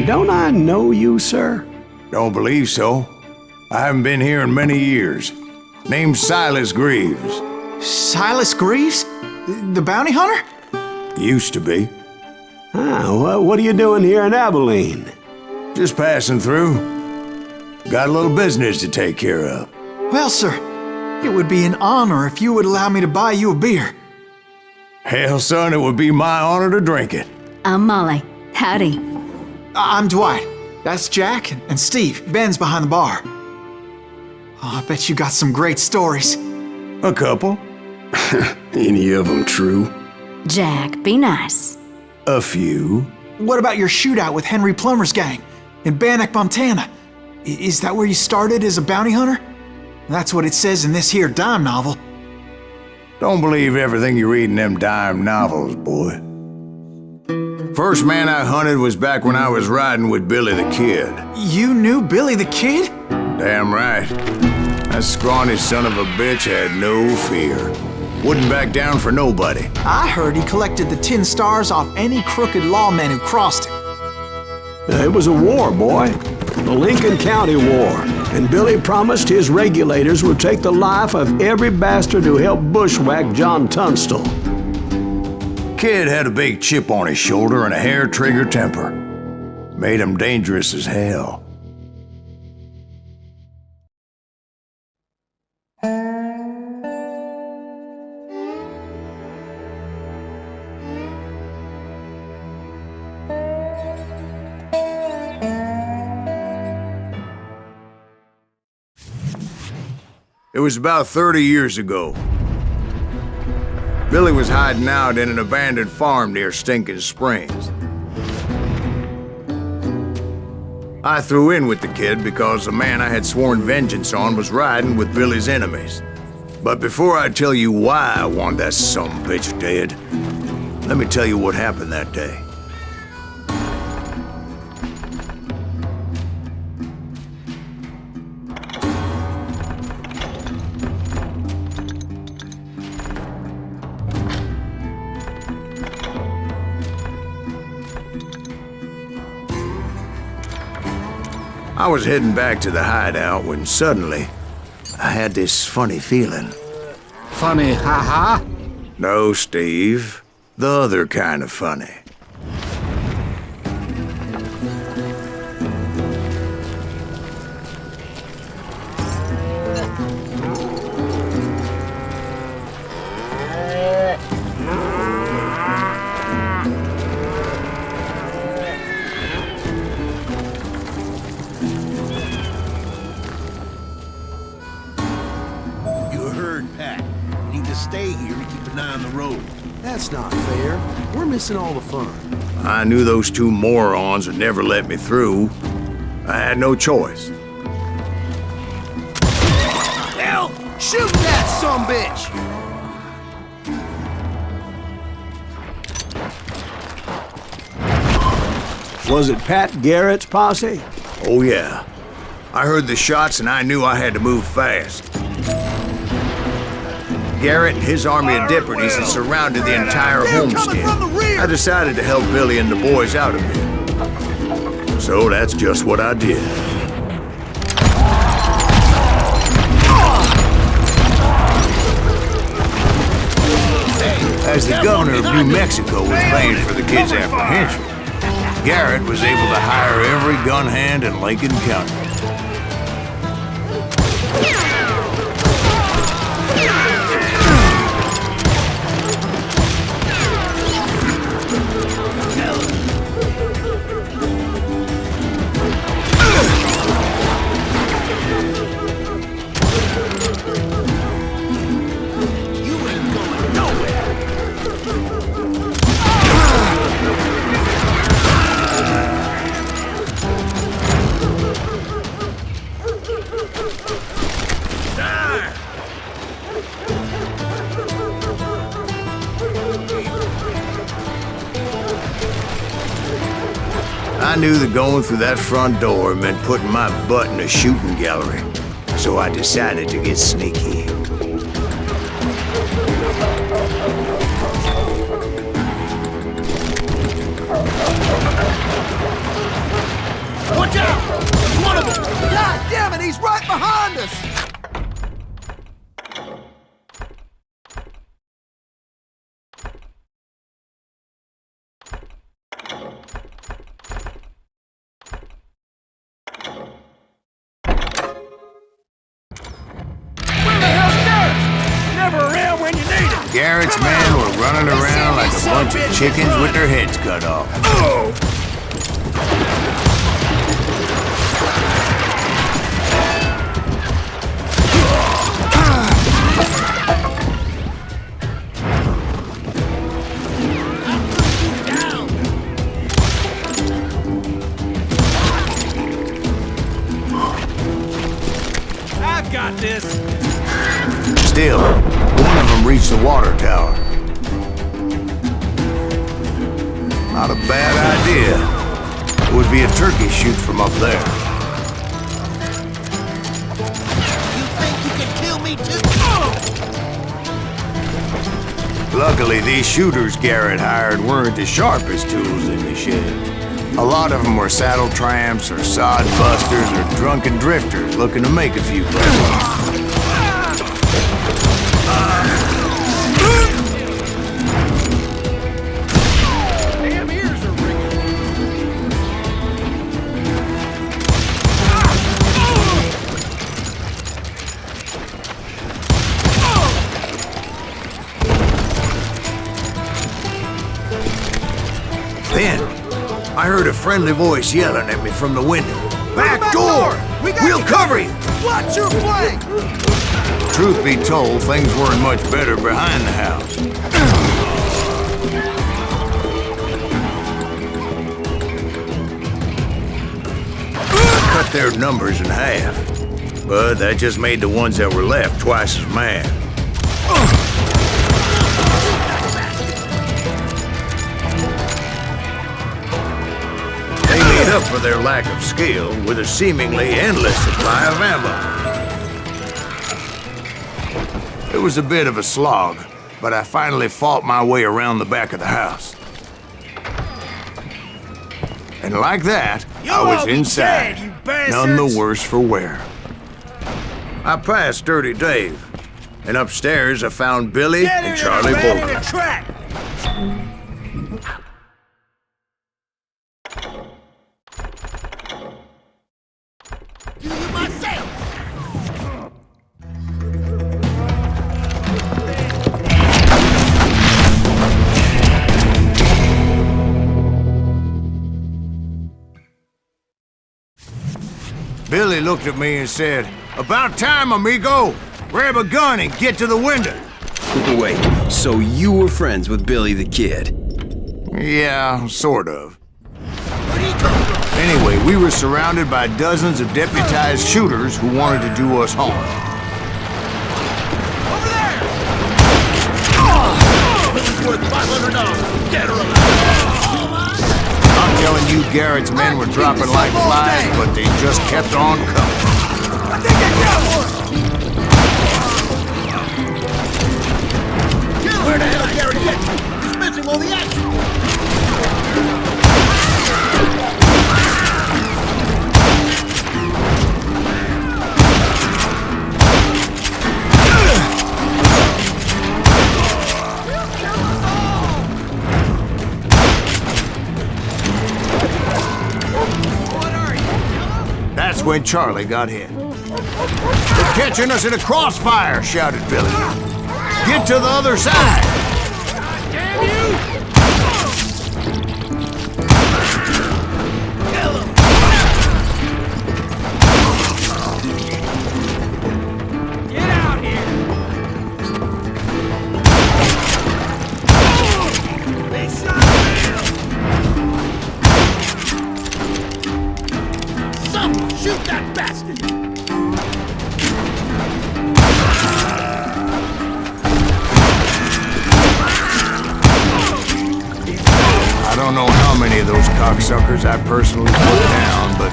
don't I know you, sir? Don't believe so. I haven't been here in many years. Name's Silas Greaves. Silas Greaves? The bounty hunter? Used to be. Well, what are you doing here in Abilene? Just passing through. Got a little business to take care of. Well, sir, it would be an honor if you would allow me to buy you a beer. Hell, son, it would be my honor to drink it. I'm Molly. Howdy. I'm Dwight. That's Jack and Steve. Ben's behind the bar. Oh, I bet you got some great stories. A couple. Any of them true? Jack, be nice. A few. What about your shootout with Henry Plummer's gang in Bannock, Montana? Is that where you started as a bounty hunter? That's what it says in this here dime novel. Don't believe everything you read in them dime novels, boy. First man I hunted was back when I was riding with Billy the Kid. You knew Billy the Kid? Damn right. That scrawny son of a bitch had no fear. Wouldn't back down for nobody. I heard he collected the 10 stars off any crooked lawman who crossed him. It was a war, boy. The Lincoln County War. And Billy promised his regulators would take the life of every bastard who helped bushwhack John Tunstall. Kid had a big chip on his shoulder and a hair-trigger temper. Made him dangerous as hell. It was about 30 years ago. Billy was hiding out in an abandoned farm near Stinking Springs. I threw in with the kid because the man I had sworn vengeance on was riding with Billy's enemies. But before I tell you why I want that sumbitch dead, let me tell you what happened that day. I was heading back to the hideout when suddenly I had this funny feeling. Funny, ha-ha? No, Steve. The other kind of funny. Stay here and keep an eye on the road. That's not fair. We're missing all the fun. I knew those two morons would never let me through. I had no choice. Hell, shoot that sumbitch! Was it Pat Garrett's posse? Oh yeah. I heard the shots and I knew I had to move fast. Garrett and his army of deputies had surrounded the entire homestead. I decided to help Billy and the boys out of it. So that's just what I did. As the governor of New Mexico was paying for the kid's apprehension, Garrett was able to hire every gun hand in Lincoln County. I knew that going through that front door meant putting my butt in a shooting gallery, so I decided to get sneaky. God damn it, he's right behind us! Garrett's men were running around like a bunch of chickens with their heads cut off. I've got this! Still, one of them reached the water tower. Not a bad idea. It would be a turkey shoot from up there. You think you can kill me too? Luckily, these shooters Garrett hired weren't as sharp as tools in the shed. A lot of them were saddle tramps or sod busters or drunken drifters looking to make a few bucks. Then, I heard a friendly voice yelling at me from the window. Back door! We'll cover you! Watch your flank! Truth be told, things weren't much better behind the house. I cut their numbers in half, but that just made the ones that were left twice as mad. They made up for their lack of skill with a seemingly endless supply of ammo. It was a bit of a slog, but I finally fought my way around the back of the house. And like that, I was inside, none the worse for wear. I passed Dirty Dave, and upstairs I found Billy and Charlie Bolton. Billy looked at me and said, "About time, amigo! Grab a gun and get to the window!" Wait, so you were friends with Billy the Kid? Yeah, sort of. Anyway, we were surrounded by dozens of deputized shooters who wanted to do us harm. Over there! This is worth $500, dead or alive! I'm telling you, Garrett's men were dropping like flies, but they just kept on coming. I think I got one! Where the hell did Garrett get you? He's missing all the action! That's when Charlie got hit. "They're catching us in a crossfire!" shouted Billy. "Get to the other side!" Damn you! Get out here! They shot him! Someone shoot that bastard! I don't know how many of those cocksuckers I personally put down, but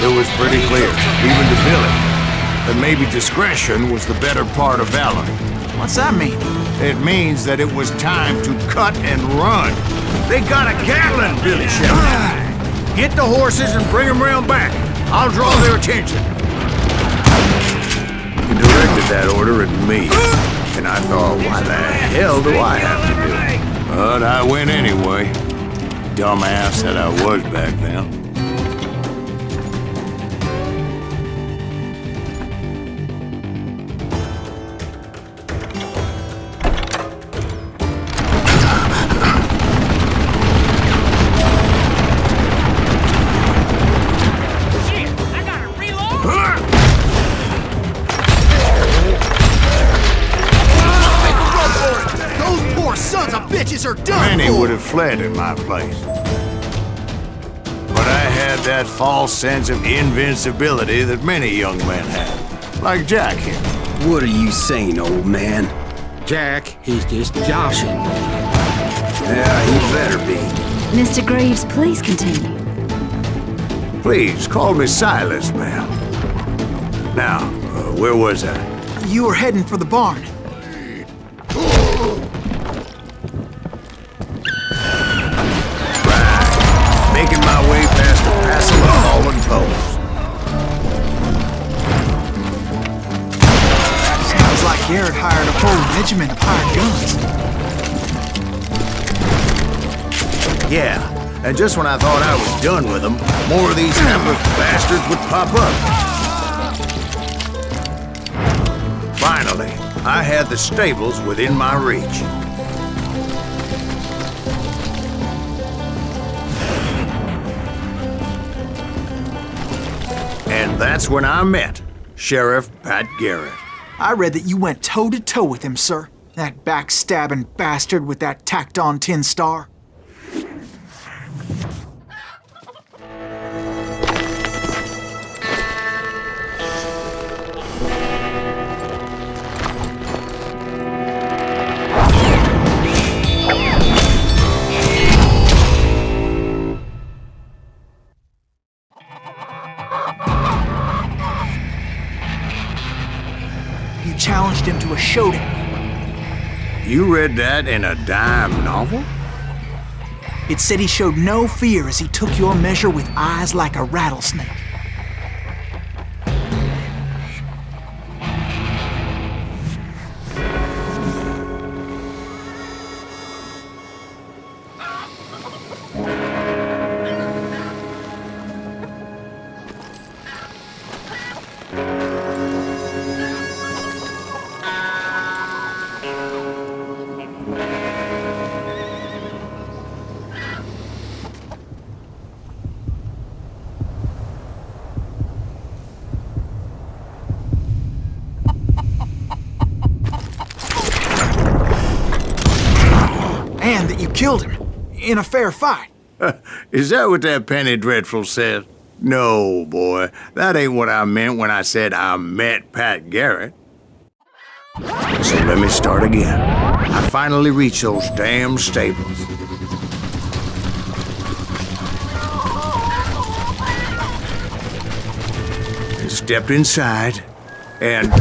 it was pretty clear, even to Billy, that maybe discretion was the better part of valor. What's that mean? It means that it was time to cut and run. "They got a Gatling!" Billy shouted. "Get the horses and bring them round back. I'll draw their attention. You directed that order at me, and I thought, why the hell do I have to do it? But I went anyway. Dumbass that I was back then. Many would have fled in my place. But I had that false sense of invincibility that many young men have. Like Jack here. What are you saying, old man? Jack, he's just joshing. Yeah, he better be. Mr. Greaves, please continue. Please, call me Silas, ma'am. Now, where was I? You were heading for the barn. Making my way past a passel of fallen foes. Sounds like Garrett hired a whole regiment of hired guns. Yeah, and just when I thought I was done with them, more of these hapless bastards would pop up. Finally, I had the stables within my reach. And that's when I met Sheriff Pat Garrett. I read that you went toe-to-toe with him, sir. That backstabbing bastard with that tacked-on tin star. You challenged him to a showdown. You read that in a dime novel? It said he showed no fear as he took your measure with eyes like a rattlesnake. And that you killed him in a fair fight. Is that what that Penny Dreadful said? No, boy. That ain't what I meant when I said I met Pat Garrett. So let me start again. I finally reached those damn stables. I stepped inside, and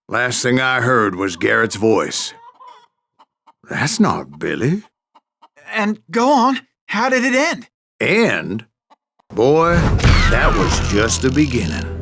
last thing I heard was Garrett's voice. That's not Billy. And go on, how did it end? And, boy, that was just the beginning.